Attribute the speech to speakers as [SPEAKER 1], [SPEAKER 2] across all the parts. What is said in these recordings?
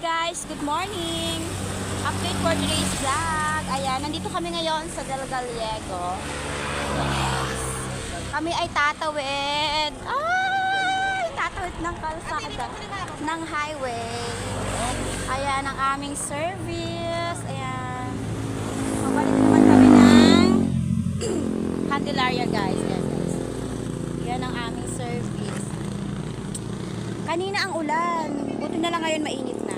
[SPEAKER 1] guys, good morning. Update for today's vlog. Ayan, nandito kami ngayon sa Del Gallego. Yes. Kami ay tatawid. Tatawid ng kalsada, ng highway. Ayan ang aming service. Ayan. Pabalik naman kami ng Candelaria guys. Yes, guys. Yan ang aming service. Kanina ang ulan. Buti na lang ngayon mainit na.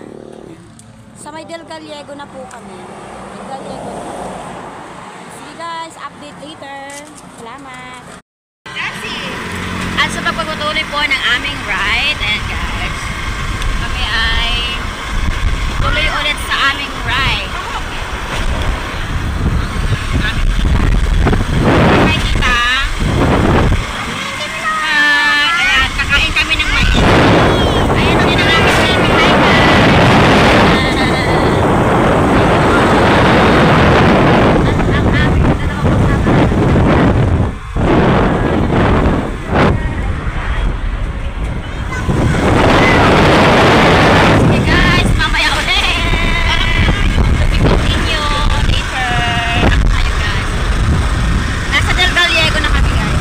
[SPEAKER 1] Sa may Del Gallego na po kami. Del Gallego na po. Sige guys, update later. Salamat. At sa pagpapatuloy po ng aming ride, and guys, kami ay tuloy ulit sa aming ride. Hi tita. Ayan, kakain kami ng mais. Ayan ang ginagawa namin. Hi guys. Ang aming dalawang kasama. Sige guys, mamaya ulit. To be continue later. Tayo guys. Nasa Del Gallego na kami guys.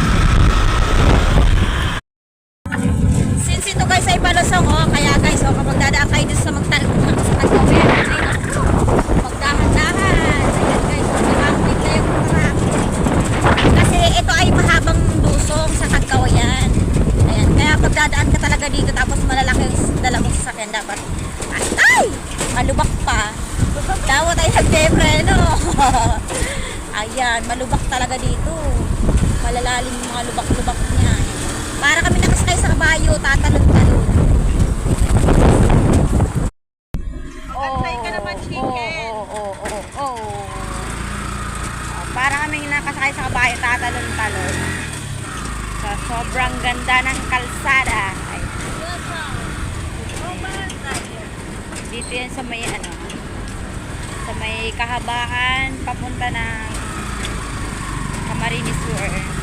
[SPEAKER 1] Since ito guys ay palusong, kaya guys, kapag dadaan kayo dito sa magdahan-dahan. Ayan guys, mag-update na yung mga. Kasi ito ay mahabang lusong sa Kagkawayan. Ayan, kaya pag dadaan ka talaga dito tapos malalaki yung dala mong sasakyan dapat. Ay! Malubak pa. Dawa tayo nagpe-preno. Ayan, malubak talaga dito. Malalalim yung mga lubak-lubak niya. Para kami nakasakay sa kabayo, tatalon-talon.
[SPEAKER 2] Antay ka naman, chicken.
[SPEAKER 1] Para kami nakasakay sa kabayo, tatalon-talon. So, sobrang ganda ng kalsada. Ay, dito yan sa may sa may kahabaan papunta ng Camarines Sur.